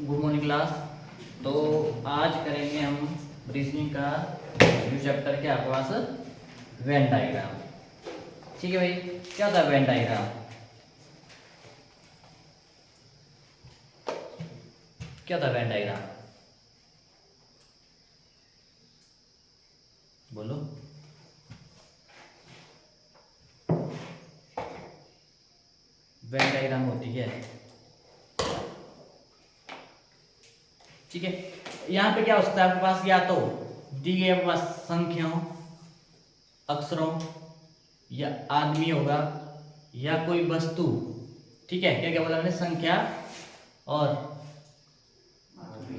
Good morning class. तो आज करेंगे हम रीजनिंग का जो चैप्टर के आपके पास वेन डायग्राम। ठीक है भाई, क्या होता है वेन डायग्राम? क्या होता है वेन डायग्राम? बोलो। वेन डायग्राम होती है, ठीक है। यहाँ पे क्या हो सकता है आपके पास, या तो दी गई आपके पास संख्याओं, अक्षरों या आदमी होगा या कोई वस्तु। ठीक है, क्या क्या बोला मैंने? संख्या और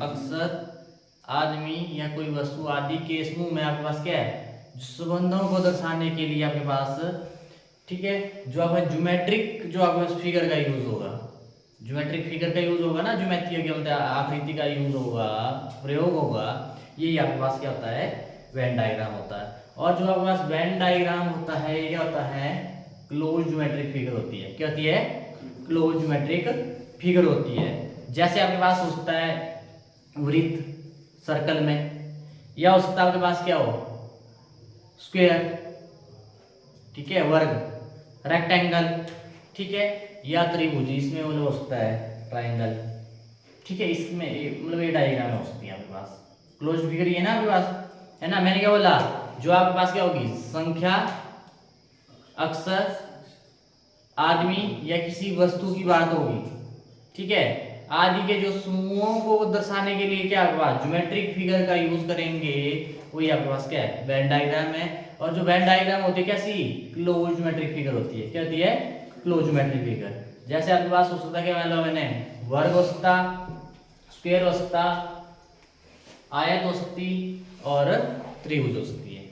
अक्षर, आदमी या कोई वस्तु आदि के समूह में आपके पास क्या है? संबंधों को दर्शाने के लिए आपके पास, ठीक है, जो आपका ज्योमेट्रिक जो आपके पास फिगर का यूज होगा, ज्योमेट्रिक फिगर का यूज होगा ना, ज्योमेट्री क्या बोलते हैं, आकृति का यूज होगा, प्रयोग होगा। यही आपके पास क्या होता है? वेन डायग्राम होता है। और जो आपके पास वेन डायग्राम होता है, ये क्या होता है? क्लोज ज्योमेट्रिक फिगर होती है। क्या होती है? क्लोज ज्योमेट्रिक फिगर होती है। जैसे आपके पास हो सकता है वृत्त सर्कल में, या हो सकता है आपके पास क्या हो? स्क्वायर, ठीक है, वर्ग, रेक्टेंगल, ठीक है, या त्रिभुज, इसमें मतलब हो सकता है ट्रायंगल। ठीक है, इसमें मतलब ये डायग्राम हो सकती है आपके पास। क्लोज फिगर ये ना आपके पास है ना। मैंने क्या बोला? जो आपके पास क्या होगी? संख्या, अक्षर, आदमी या किसी वस्तु की बात होगी, ठीक है। आदि के जो समूहों को दर्शाने के लिए क्या आपके पास ज्योमेट्रिक फिगर का यूज करेंगे, वही आपके पास क्या है? वेन डायग्राम है। और जो वेन डायग्राम होती है कैसी? क्लोज ज्योमेट्रिक फिगर होती है। क्या होती है? Close geometric figure. जैसे आपके पास हो सकता है, क्या मतलब मैंने वर्ग हो सकता, स्क्वायर हो सकता, आयत हो सकती और त्रिभुज हो सकती है।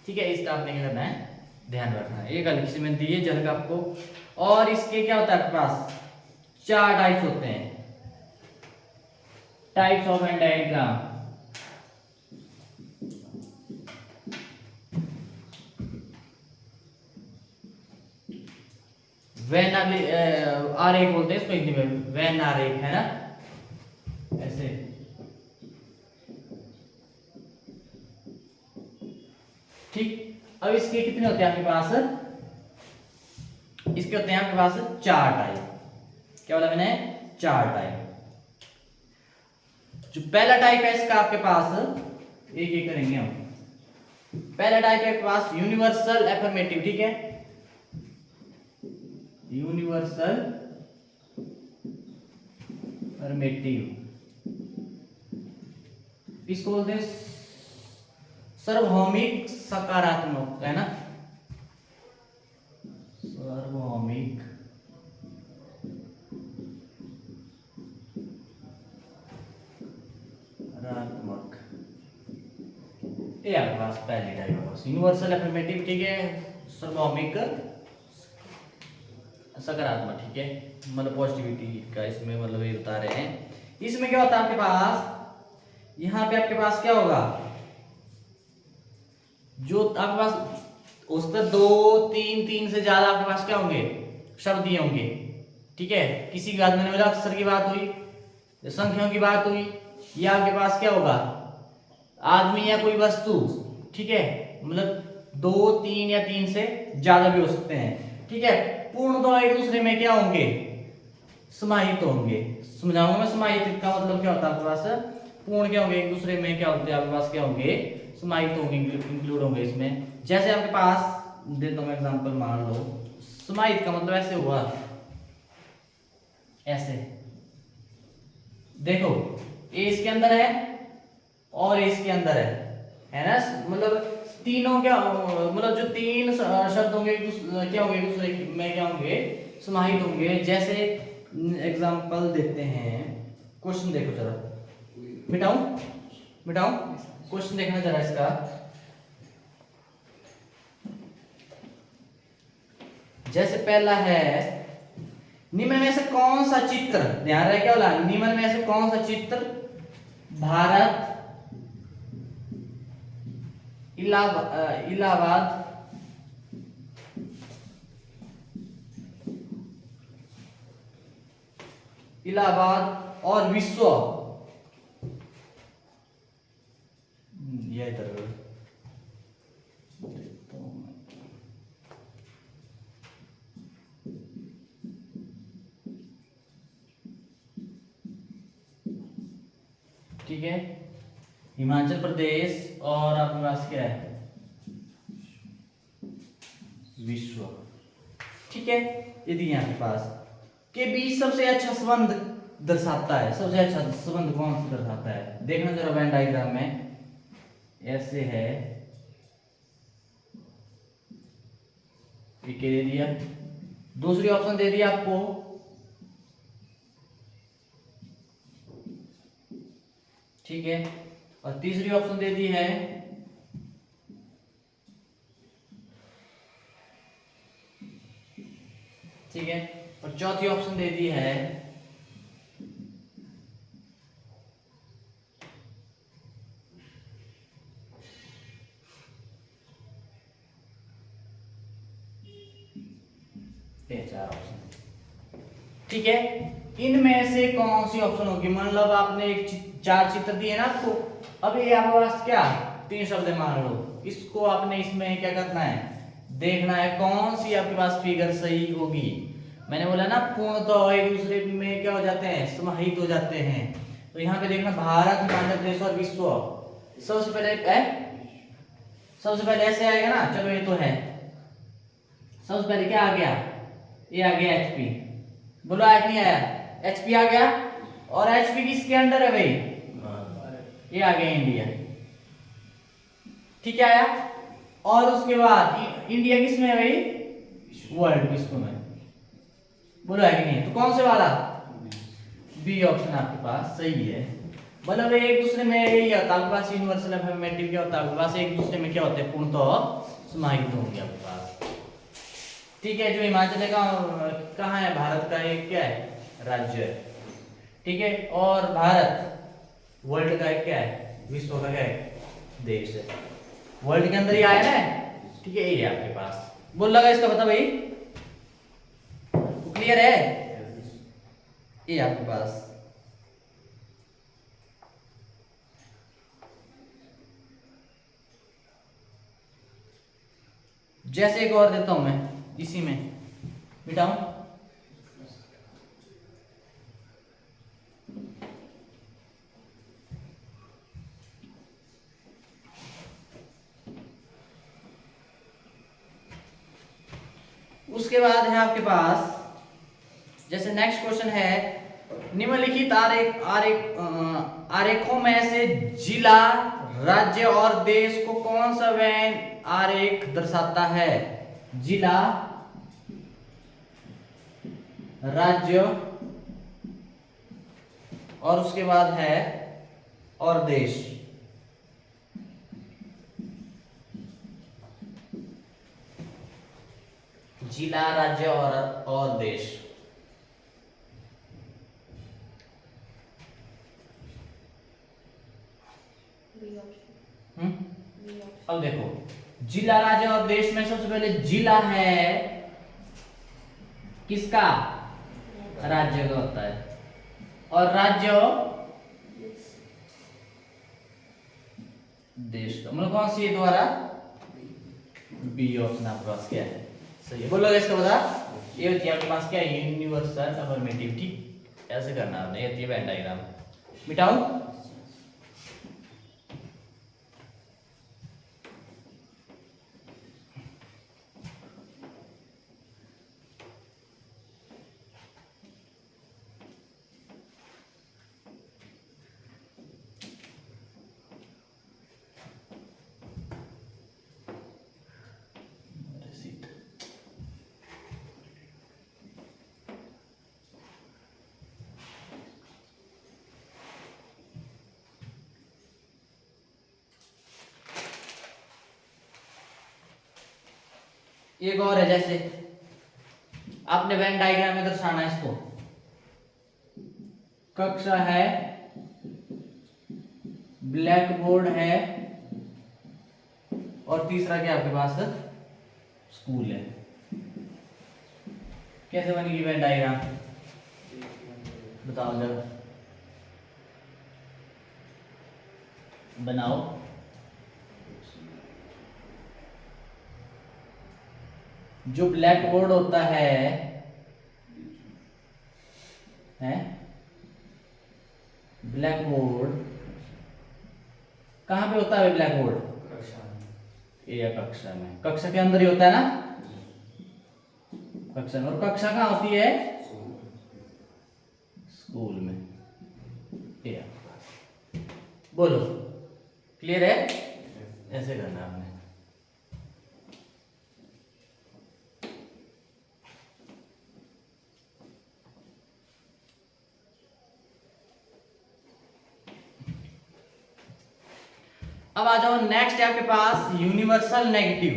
ठीक है, इसका आपने क्या करना है? ध्यान रखना है। एक अलग से मैंने दी है झलक आपको। और इसके क्या होता है आपके पास? चार टाइप्स होते हैं, types of Venn diagram. When आरेख बोलते हैं इसको हिंदी में, वेन आरेख है ना, ऐसे। ठीक, अब इसके कितने होते हैं आपके पास? इसके होते हैं आपके पास चार टाइप। क्या बोला मैंने? चार टाइप। जो पहला टाइप है इसका आपके पास, एक एक करेंगे हम। पहला टाइप है आपके पास यूनिवर्सल एफर्मेटिव, ठीक है, यूनिवर्सल एफर्मेटिव। इसको बोलते हैं सार्वभौमिक सकारात्मक, है ना, सार्वभौमिक सकारात्मक। ये आपके पास पहली टाइप है यूनिवर्सल एफर्मेटिव, ठीक है, सार्वभौमिक सकारात्मक, ठीक है, मतलब पॉजिटिविटी का इसमें मतलब ये बता रहे हैं। इसमें क्या होता है आपके पास? यहाँ पे आपके पास क्या होगा? जो आपके पास उसका दो तीन तीन से ज्यादा आपके पास क्या होंगे? शब्द दिए होंगे, ठीक है। किसी की बात, मैंने बोला अक्षर की बात हुई, संख्याओं की बात हुई, या आपके पास क्या होगा? आदमी या कोई वस्तु, ठीक है, मतलब दो तीन या तीन से ज्यादा भी हो सकते हैं, ठीक है। पूर्ण तो एक दूसरे में क्या होंगे? समाहित होंगे। समझाऊंगा मैं। समाहित का मतलब क्या होता है आपके पास? पूर्ण क्या होंगे? एक दूसरे में क्या होते हैं आपके पास? क्या होंगे? समाहित होंगे, इंक्लूड होंगे इसमें। जैसे आपके पास देता हूं एग्जांपल, मान लो समाहित का मतलब ऐसे हुआ, ऐसे देखो, ए इसके अंदर है और ए इसके अंदर है ना, मतलब तीनों क्या, मतलब जो तीन शब्द होंगे क्या होंगे? एक दूसरे में क्या होंगे? समाहित होंगे। जैसे एग्जांपल देते हैं, क्वेश्चन देखो जरा, मिटाऊं मिटाऊं, क्वेश्चन देखना जरा इसका। जैसे पहला है, निम्न में से कौन सा चित्र, ध्यान रहे क्या बोला? निम्न में से कौन सा चित्र भारत इलाहाबाद इलाहाबाद और विश्व, ये इधर ठीक है, हिमाचल प्रदेश और आपके पास क्या है, विश्व। ठीक है, यदि यहाँ के पास के बीच सबसे अच्छा संबंध दर्शाता है, सबसे अच्छा संबंध कौन सा दर्शाता है, देखना जरा वेन डायग्राम में ऐसे है, ये दे दिया, दूसरी ऑप्शन दे दिया आपको ठीक है, और तीसरी ऑप्शन दे दी है ठीक है, और चौथी ऑप्शन दे दी है चार ऑप्शन। ठीक है, इनमें से कौन सी ऑप्शन होगी, मतलब आपने एक चार चित्र दिए ना आपको, अब ये आपके पास क्या तीन शब्द मान लो, इसको आपने इसमें क्या करना है, देखना है कौन सी आपके पास फिगर सही होगी। मैंने बोला ना पूर्ण तो एक दूसरे में क्या हो जाते हैं, समाहित हो जाते हैं। तो यहाँ पे देखना भारत, हिमाचल प्रदेश और विश्व, सबसे पहले ऐसे आएगा ना, चलो ये तो है, सबसे पहले क्या आ गया, ये आ गया एचपी, बोलो आया नहीं आया, एचपी आ गया, और एचपी किसके अंडर है भाई, ये आ गया इंडिया। ठीक है आया, और उसके बाद इंडिया किस में है भाई, वर्ल्ड विश्व में, बोलो है कि नहीं, तो कौन से वाला, बी ऑप्शन आपके पास सही है। मतलब एक दूसरे में यही होता है आपके पास, यूनिवर्सल अफर्मेटिव क्या होता है आपके पास, एक दूसरे में क्या होते हैं, पूर्ण तो समाहित होंगे आपके पास। ठीक है, जो हिमाचल है कहाँ है, भारत का एक क्या है, राज्य है। ठीक है, और भारत वर्ल्ड का एक क्या है, विश्व का क्या है, देश है, वर्ल्ड के अंदर ही आया ना। ठीक है, ये है आपके पास, बोल लगा इसका बता भाई, क्लियर है, ये आपके पास। जैसे एक और देता हूं मैं, इसी में मिटाऊं, उसके बाद है आपके पास, जैसे नेक्स्ट क्वेश्चन है, निम्नलिखित आरेखों में से जिला, राज्य और देश को कौन सा वेन आरेख दर्शाता है, जिला, राज्य और उसके बाद है और देश। जिला, राज्य और देश। अब देखो, जिला, राज्य और देश में सबसे पहले जिला है किसका, राज्य का होता है, और राज्य देश का, मतलब कौन सी द्वारा, बी ऑप्शन आपके पास क्या है, सही है, बोलोगे इसका बता, ये होती है आपके पास क्या है, यूनिवर्सल अफर्मेटिव। ठीक, ऐसे करना आपने, ये होती है वेन डायग्राम। मिटाऊं, एक और है, जैसे आपने वेन डायग्राम में दर्शाना है इसको, कक्षा है, ब्लैक बोर्ड है, और तीसरा क्या आपके पास, स्कूल है। कैसे बनेगी वेन डायग्राम, बताओ जरा, बनाओ। जो ब्लैक बोर्ड होता है ब्लैक बोर्ड कहाँ पे होता है ब्लैक बोर्ड? ये कक्षा में, कक्षा के अंदर ही होता है ना, कक्षा में। और कक्षा कहाँ होती है? स्कूल में। ये बोलो, क्लियर है? ऐसे करना आपने। अब आ जाओ नेक्स्ट है आपके पास यूनिवर्सल नेगेटिव।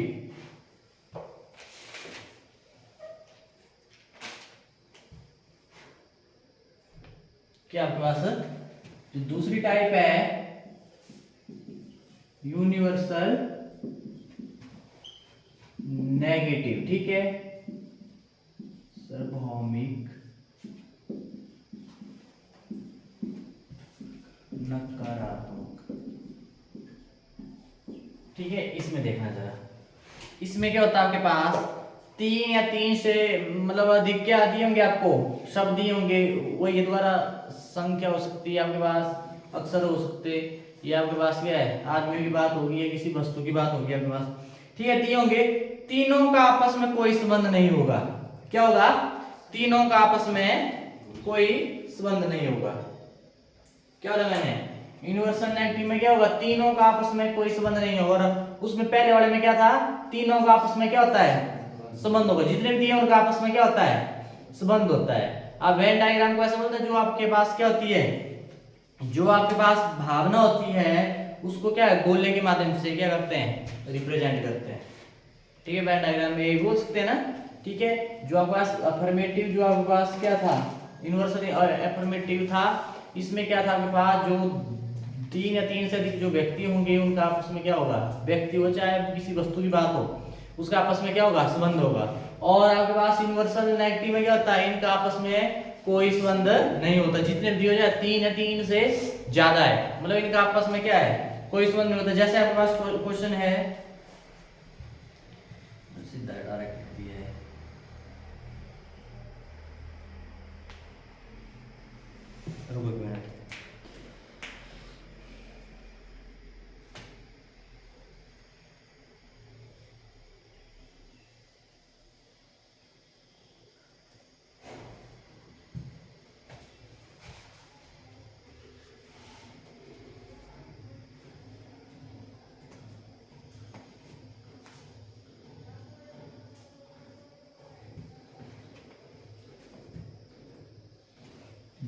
क्या आपके पास जो दूसरी टाइप है यूनिवर्सल नेगेटिव, ठीक है, सार्वभौमिक नकारात्मक, ठीक है। इसमें देखना जरा, इसमें क्या होता है आपके पास 3 या 3 से मतलब अधिक क्या दिए होंगे आपको, शब्द दिए होंगे, वही द्वारा संख्या हो सकती है आपके पास, अक्षर हो सकते, ये आपके पास क्या है, आदमी की बात होगी या किसी वस्तु की बात होगी आपके पास, ठीक है। दिए होंगे, तीनों का आपस में कोई संबंध नहीं होगा। क्या होगा? तीनों का आपस में कोई संबंध नहीं होगा। क्या होगा मैंने यूनिवर्सल नेगेटिव में क्या होगा? तीनों का आपस में कोई संबंध नहीं होगा। और उसमें पहले वाले में क्या था? तीनों का आपस में क्या होता है? संबंध होगा। जितने भी दिए उनका आपस में क्या होता है? संबंध होता है। अब वेन डायग्राम को ऐसा बोलते हैं जो आपके पास क्या होती है, जो आपके पास भावना होती है उसको क्या है, गोले के माध्यम से क्या करते हैं, रिप्रेजेंट करते हैं, ठीक है। वेन डायग्राम में यही बोल सकते हैं ना, ठीक है। जो आपके पास अफर्मेटिव, जो आपके पास क्या था, यूनिवर्सल अफर्मेटिव था, इसमें क्या था आपके पास, जो 3 या 3 से अधिक जो व्यक्ति होंगे उनका आपस में क्या होगा, व्यक्ति हो चाहे किसी वस्तु की बात हो, उसका आपस में क्या होगा, संबंध होगा। और आपके पास यूनिवर्सल नेगेटिव में क्या होता है, इनका आपस में कोई संबंध नहीं होता। जितने भी हो जाए 3 या 3 से ज्यादा है, मतलब इनका आपस में क्या है, कोई संबंध नहीं होता। जैसे आपके पास क्वेश्चन है, सीधा डायरेक्ट दिया है, रुको एक मिनट।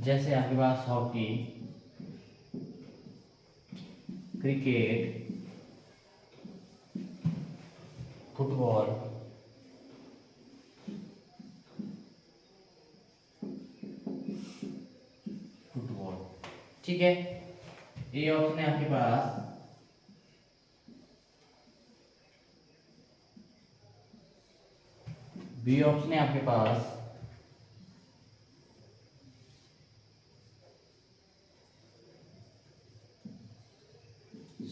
जैसे आपके पास हॉकी, क्रिकेट, फुटबॉल, ठीक है। ये ऑप्शन है आपके पास, बी ऑप्शन है आपके पास,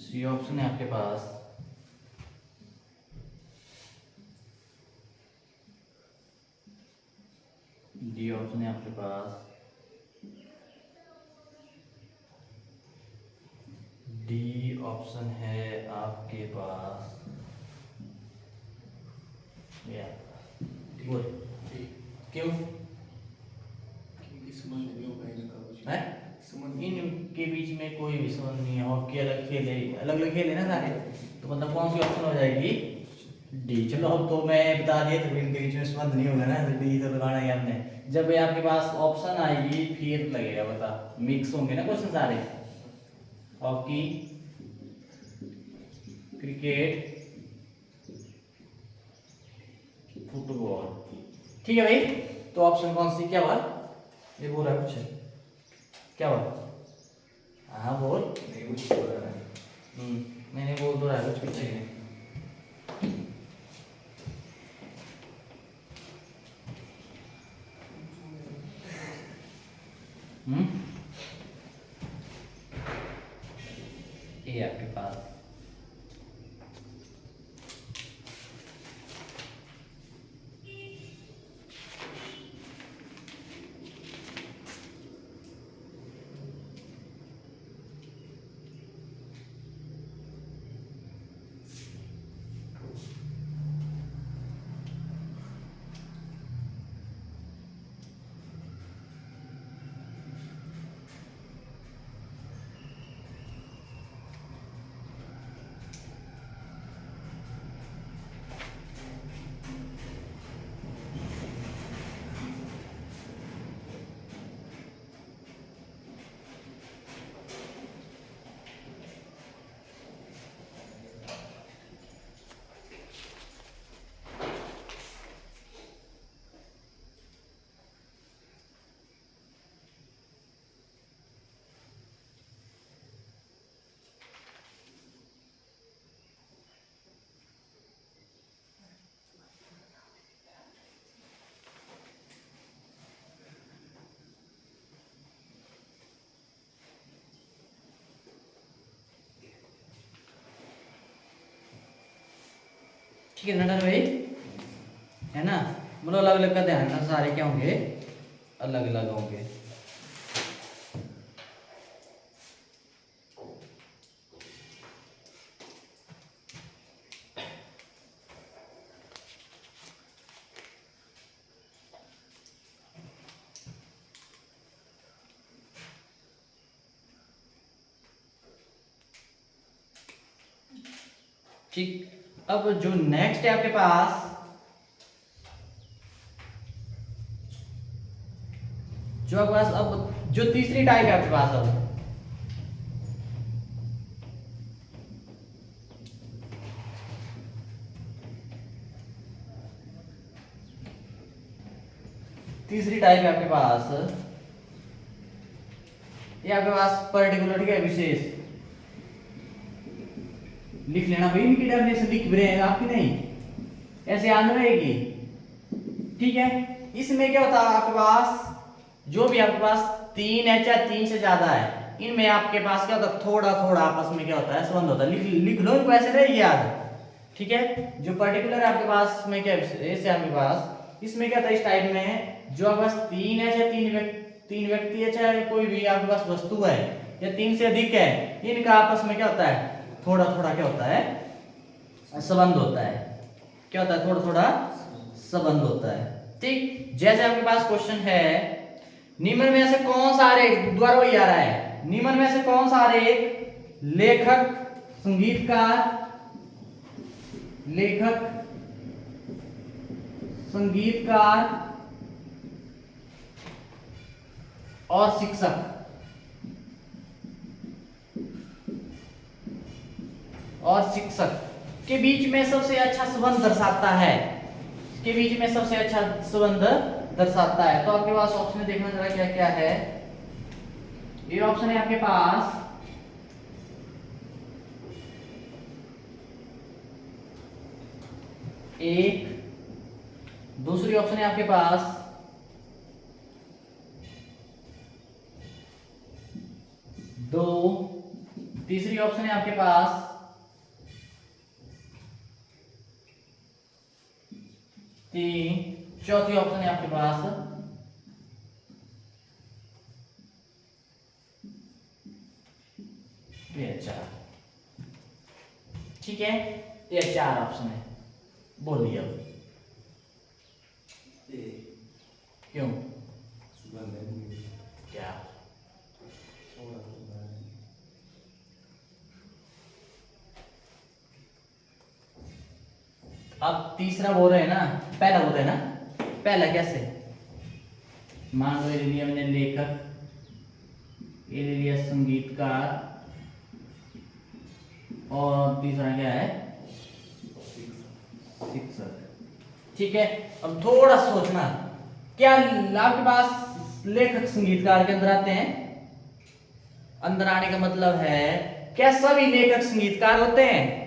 सी ऑप्शन है आपके पास, डी ऑप्शन है आपके पास, डी ऑप्शन है आपके पास, बोल क्यों है? इनके बीच में कोई भी संबंध नहीं है। हॉकी अलग खेल है, अलग अलग खेल है ना सारे, तो मतलब कौन सी ऑप्शन हो जाएगी, डी। चलो अब तो मैं बता दिया तो इनके बीच में संबंध नहीं होगा ना, तो डी तो लगाना है आपने। जब आपके पास ऑप्शन आएगी फिर लगेगा, बता, मिक्स होंगे ना क्वेश्चन सारे, हॉकी, क्रिकेट, फुटबॉल, ठीक है भाई। तो ऑप्शन कौन सी, क्या हुआ, ये बोल रहा है कुछ, क्या हुआ, हाँ बोल, मैंने बोल तो रहा है कुछ पीछे में। ये ठीक है नटन भाई, है ना। मतलब अलग अलग का ध्यान रखना, सारे क्या होंगे, अलग अलग होंगे। ठीक, अब जो नेक्स्ट है आपके पास, जो आपके पास अब जो तीसरी टाइप है आपके पास, अब तीसरी टाइप है आपके पास, ये आपके पास पर्टिकुलर, ठीक है, विशेष। लिख लेना भाई, इनकी डेफिनेशन लिख भी रहे हैं आपकी, नहीं ऐसे याद रहेगी, ठीक है। इसमें क्या होता है आपके पास, जो भी आपके पास तीन है चाहे तीन से ज्यादा है, इनमें आपके पास क्या होता है, थोड़ा थोड़ा आपस में क्या होता है, संबंध होता है। लिख लो इनको, ऐसे रहेगी याद, ठीक है। जो पर्टिकुलर है आपके पास में क्या ऐसे आपके पास, इसमें क्या था इस टाइप में, जो आपके पास तीन है चाहे तीन व्यक्ति है चाहे कोई भी आपके पास वस्तु है या तीन से अधिक है, इनका आपस में क्या होता है, थोड़ा थोड़ा क्या होता है, संबंध होता है। क्या होता है, थोड़ा थोड़ा संबंध होता है, ठीक। जैसे आपके पास क्वेश्चन है, निम्न में से कौन सा एक, दोबारा वही आ रहा है, निम्न में से कौन सा एक लेखक, संगीतकार और शिक्षक के बीच में सबसे अच्छा संबंध दर्शाता है, के बीच में सबसे अच्छा संबंध दर्शाता है। तो आपके पास ऑप्शन देखना जरा क्या क्या है। ये ऑप्शन है आपके पास, एक, दूसरी ऑप्शन है आपके पास दो, तीसरी ऑप्शन है आपके पास तीन, चौथी ऑप्शन है आपके पास ये चार, ठीक है। ये चार ऑप्शन है, बोलिए अब क्यों, क्या अब तीसरा बोल रहे हैं ना, पहला बोल रहे हैं ना, पहला कैसे, मान लो ये ले लिया मैंने लेखक, ये ले लिया संगीतकार, और तीसरा क्या है, शिक्षक, ठीक है। अब थोड़ा सोचना, क्या आपके पास लेखक संगीतकार के अंदर आते हैं, अंदर आने का मतलब है क्या सभी लेखक संगीतकार होते हैं,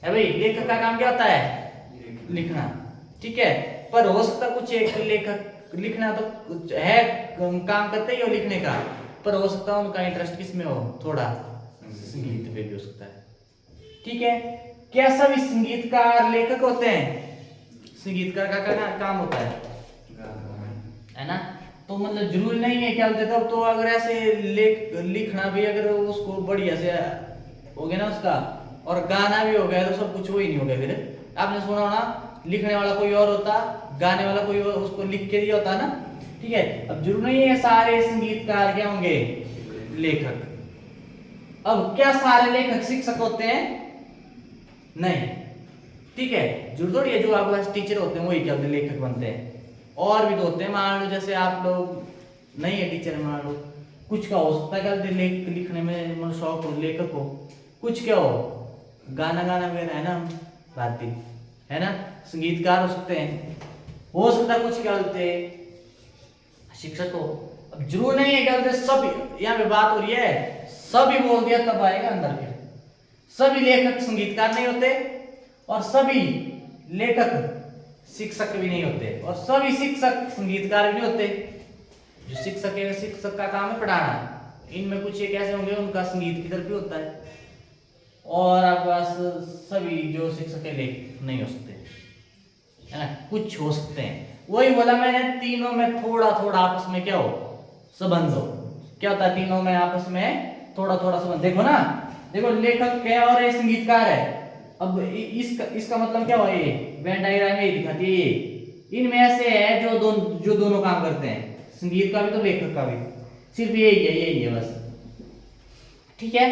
है भाई। लेखक का काम क्या होता है, लिखना, ठीक है। पर हो सकता कुछ एक लेखक लिखना तो कुछ है, काम करते ही हो लिखने का, पर हो सकता है उनका इंटरेस्ट किस में हो, थोड़ा संगीत पे भी हो सकता है, ठीक है। क्या सभी संगीतकार लेखक होते हैं, संगीतकार का काम होता है ना। तो मतलब जरूरी नहीं है क्या बोलते, तब तो अगर ऐसे लिखना भी अगर उसको बढ़िया से हो गया ना उसका, और गाना भी हो गया, तो सब कुछ वही नहीं हो गया। फिर आपने सुना होना, लिखने वाला कोई और होता, गाने वाला कोई और, उसको लिख के दिया होता ना, ठीक है। अब जरूरी नहीं है सारे संगीतकार क्या होंगे, लेखक। अब क्या सारे लेखक शिक्षक होते हैं, नहीं, ठीक है। जरूर थोड़ी है जो आपके पास टीचर होते हैं वही क्या लेखक बनते हैं, और भी तो होते हैं। मान लो जैसे आप लोग नहीं है टीचर, मान लो कुछ का हो सकता है क्या लिखने में मतलब शौक हो, लेखक हो, कुछ क्या हो, गाना गाना वगैरह है ना, भारती है ना, संगीतकार हो सकते हैं, हो सकता है कुछ क्या बोलते शिक्षक हो। अब जरूर नहीं है क्या बोलते सब, यहाँ पे बात हो रही है सभी बोल दिया तब आएगा अंदर के, सभी लेखक संगीतकार नहीं होते, और सभी लेखक शिक्षक भी नहीं होते, और सभी शिक्षक संगीतकार भी नहीं होते। जो शिक्षक है, शिक्षक का काम है पढ़ाना, इनमें कुछ एक ऐसे होंगे उनका संगीत की तरफ भी होता है, और आपके पास सभी जो शिक्षक के लेख नहीं हो सकते, है ना, कुछ हो सकते हैं। वही बोला मैंने, तीनों में थोड़ा थोड़ा आपस में क्या हो, संबंध हो। क्या होता है तीनों में आपस में थोड़ा थोड़ा संबंध? देखो ना, देखो लेखक क्या और ये संगीतकार है। अब इसका मतलब क्या हुआ, ये वेन डायग्राम में दिखाती है, ये इनमें ऐसे है जो दोनों काम करते हैं, संगीत का भी तो लेखक का भी, सिर्फ यही है बस। ठीक है,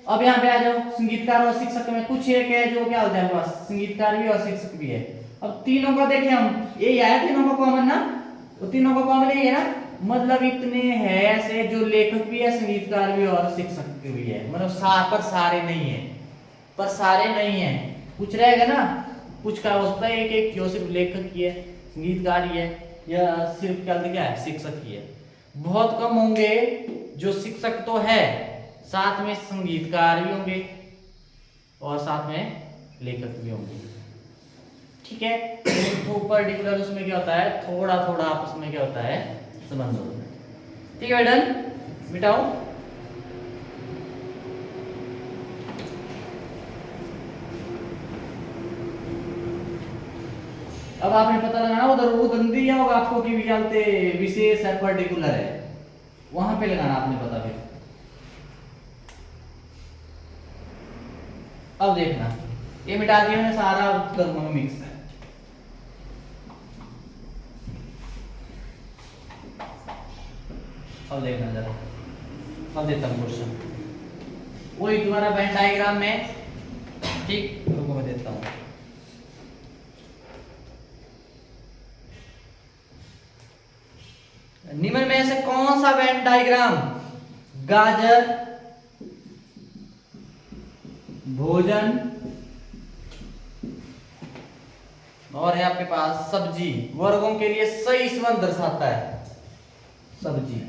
अब यहाँ पे आ जाओ, संगीतकार और शिक्षक में कुछ एक है जो क्या होता है हमारे पास, संगीतकार भी और शिक्षक भी है। अब तीनों का देखें हम, यही आया तीनों का कॉमन ना, वो तीनों का कॉमन यही है ना, मतलब इतने हैं ऐसे जो लेखक भी है, संगीतकार भी और शिक्षक भी है, मतलब पर सारे नहीं है, पर सारे नहीं है, कुछ रहेगा ना, कुछ का हो सकता है एक जो सिर्फ लेखक ही है, संगीतकार ही है, या सिर्फ क्या है, शिक्षक ही है। बहुत कम होंगे जो शिक्षक तो है, साथ में संगीतकार भी होंगे और साथ में लेखक भी होंगे। ठीक है, तो पर्टिकुलर उसमें क्या होता है, थोड़ा थोड़ा आपस में क्या होता है, संबंध होता है। ठीक है, डन, मिटाओ। अब आपने पता लगाना, उधर उधर दिया होगा आपको कि विकल्प विशेष है, पर्टिकुलर है, वहां पे लगाना आपने पता फिर। अब देखना, ये मिटा दिया मैंने सारा, कर्म में मिक्स है। अब देखना जरा, अब देता हूँ क्वेश्चन, वही तुम्हारा वेन डायग्राम में। ठीक, रुको मैं देता हूँ। निम्न में से कौन सा वेन डायग्राम गाजर, भोजन और है आपके पास सब्जी वर्गों के लिए सही संबंध दर्शाता है? सब्जी,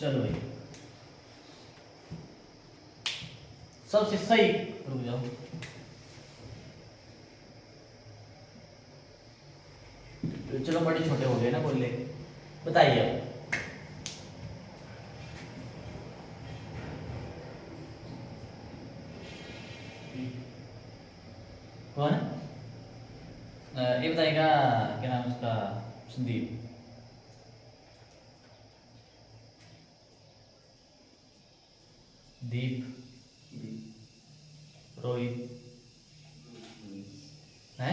चलो भाई सबसे सही, रुक जाओ, चलो बड़े छोटे हो गए ना बोले, बताइए अब। कौन? ये बताएगा, क्या नाम उसका, संदीप। दीप, रोहित है,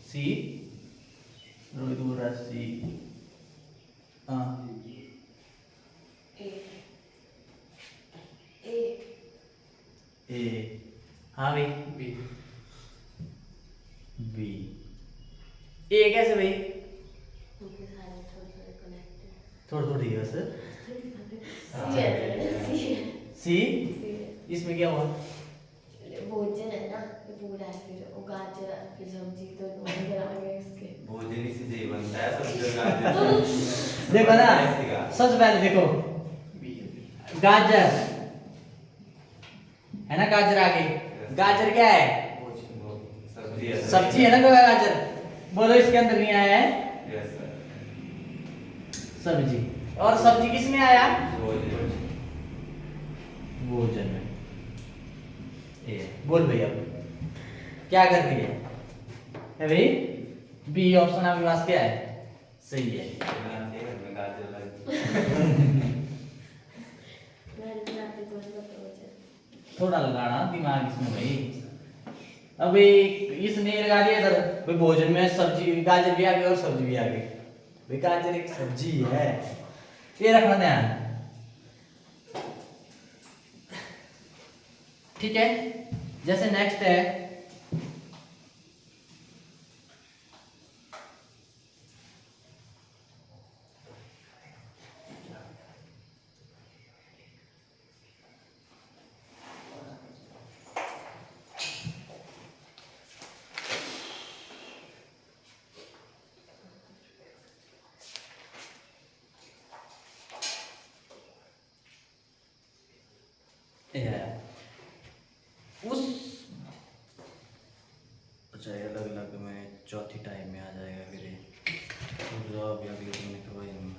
सी, रोहित बोल रहा है सी, हाँ ए, हाँ भाई बी, बी, ए कैसे भाई? थोड़ी थोड़ी है वैसे। सी, इसमें क्या हुआ? भोजन है ना, पूरा है, फिर वो गाजर, फिर सब्जी, तो भोजन आ गया इसके। भोजन ही से ही बनता है, सब्जी और गाजर। देखो ना, सबसे पहले देखो, गाजर है ना, गाजर आगे, गाजर क्या है? सब्जी है, सब्जी है ना गाजर, बोलो इसके अंदर नहीं आया है सब्जी, और सब्जी किस में आया? भोजन में। ये बोल भैया क्या कर रही है भाई? बी ऑप्शन आपके पास क्या है, सही है। थोड़ा लगाना दिमाग इसमें भाई। अब इसने लगा दिया इधर भाई, भोजन में सब्जी, गाजर भी आ गई और सब्जी भी आ गई भाई, गाजर एक सब्जी है, ये रखना ध्यान। ठीक है, जैसे नेक्स्ट है, उस, अच्छा अलग अलग में चौथी टाइम में आ जाएगा फिर ये, तो अभी अगले दिन में करवाएंगे।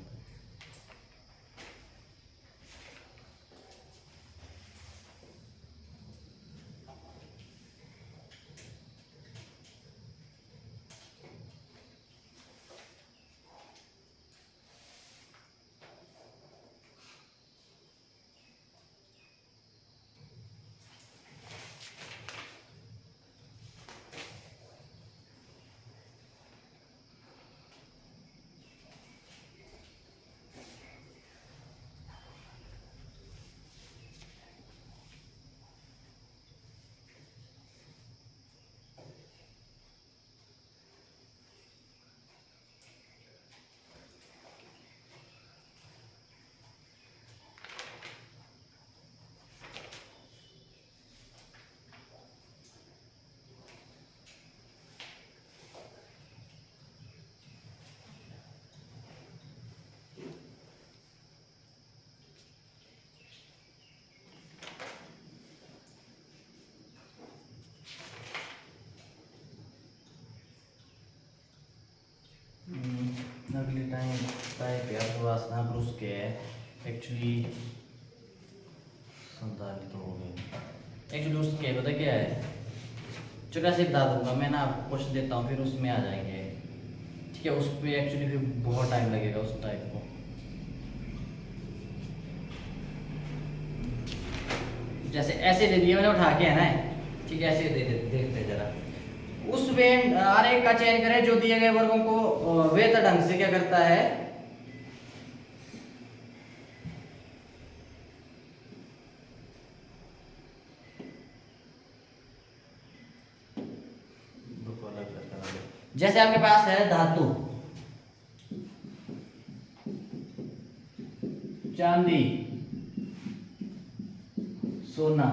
टाइप यार थोड़ा सा ब्रूस के है एक्चुअली 47 तो हो गए एक्चुअली उसके पता क्या है चलो ऐसे बता दूंगा मैं ना आपको क्वेश्चन देता हूँ फिर उसमें आ जाएंगे ठीक है उस पर एक्चुअली फिर बहुत टाइम लगेगा उस टाइप को जैसे ऐसे दे दिया मैंने उठा के है ना ठीक है ऐसे दे देखते जरा उसमें आरेख का चयन करें जो दिए गए वर्गों को बेहतर ढंग से क्या करता है जैसे आपके पास है धातु चांदी सोना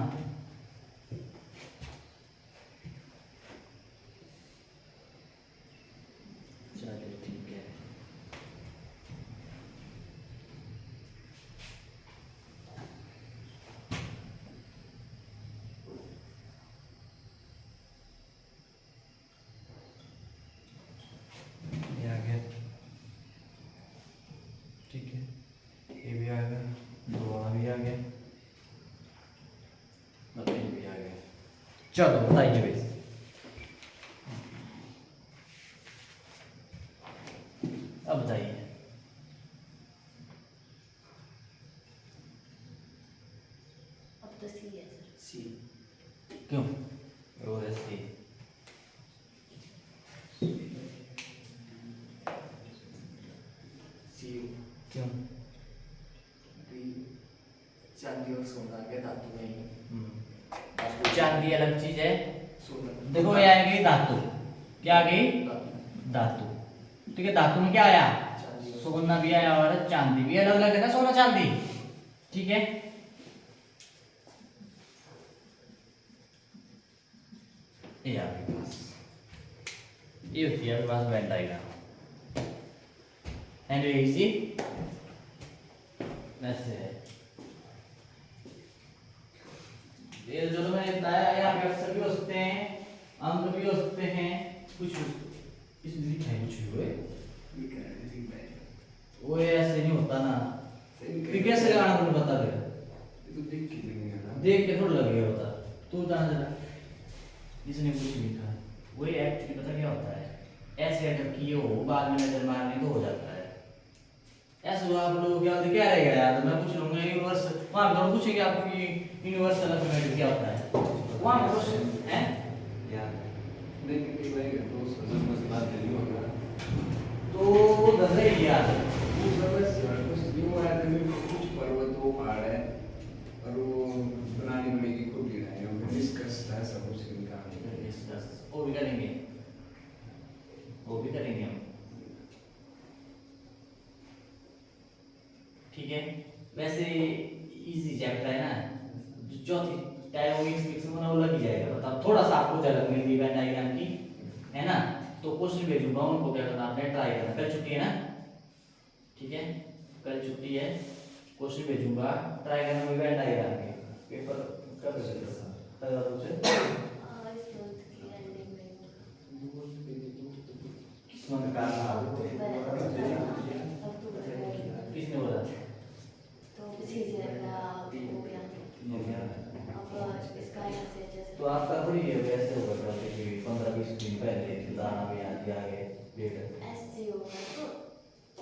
चलिए ठीक है ये आ गया ठीक है ये भी आ गया दो भी आ गया मतलब ये भी आ गया चलो बताइए भाई अब बताइए अब तो सी है सर सी क्यों वो है सी सी क्यों चांदी और सोना के धातु में ही चांदी अलग चीज है सोना देखो ये आ गई धातु क्या आ गई धातु ठीक है धातु में क्या आया सोना भी आया और चांदी भी अलग अलग है ना सोना चांदी ठीक है ये आपके पास ये होती है आपके पास वेन डायग्राम एंड इजी वैसे है ये जो मैंने बताया यहाँ पे अक्षर भी हो सकते हैं अंक भी हो सकते हैं कुछ इसमें लिखा है कुछ भी वो ऐसे नहीं होता ना फिर कैसे लगाना तुम्हें बता दे देख के थोड़ा लगेगा बता तू जाना जरा इसने कुछ लिखा है वही एक्चुअली पता क्या होता है ऐसे अगर किए हो बाद में नजर मारने तो हो जाता है ऐसे तो आप लोग क्या क्या रहेगा यार तो मैं पूछ लूंगा यूनिवर्स वहां पे तो पूछेंगे आपको कि यूनिवर्सल अफर्मेटिव क्या होता है वहां पे क्वेश्चन है यार लेकिन कई बार तो समझ में बात नहीं होगा तो वो दस रही यार कुछ यूं है तो कुछ पर्वत वो पहाड़ है और वो बनानी पड़ेगी खुद ही है हम डिस्कस था सब कुछ इनका डिस्कस वो भी करेंगे हम ठीक है वैसे इजी चैप्टर है ना जो चौथी डायगोनल फिक्स होना वो लग ही जाएगा मतलब थोड़ा सा आपको झलक मिल गई वेन डायग्राम की है ना तो क्वेश्चन भेजूंगा उनको क्या करना आपने ट्राई करना कल छुट्टी है ना ठीक है कल छुट्टी है क्वेश्चन भेजूंगा ट्राई करना वेन डायग्राम के पेपर कब चलेगा कल से इस मंथ की एंडिंग में किस मंथ का किसने बोला तो किसी से हो गया अब इसका यहाँ से जैसे तो आपका थोड़ी है वैसे होगा जैसे कि 15-20 दिन पहले दाना भी आ दिया आगे डेट एसजी होगा तो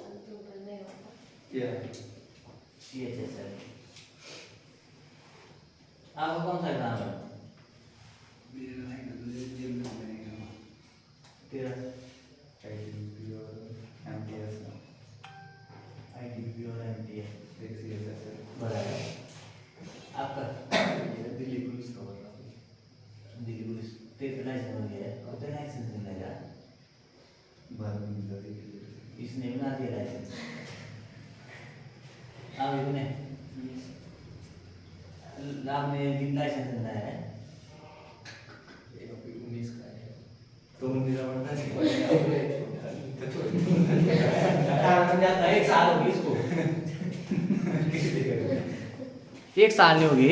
अक्टूबर में होगा या सीएचएस है आपका कौन सा एग्जाम है मेरा है ना तो जेल में बनेगा तेरा आईडीपी और एमटीएस आईटीबी और एमटीएस एक सीएसएस है बराबर आपका ये दिल्ली पुलिस का होता दिल्ली पुलिस तेरा लाइसेंस हो गया है और तेरा लाइसेंस नहीं लगा भारत में जाती है इसने बना दिया लाइसेंस आप इतने आपने दिन लाइसेंस बनाया है एक अभी 19 का है तो मेरा बनता तो जाता है 1 साल होगी इसको 1 साल नहीं होगी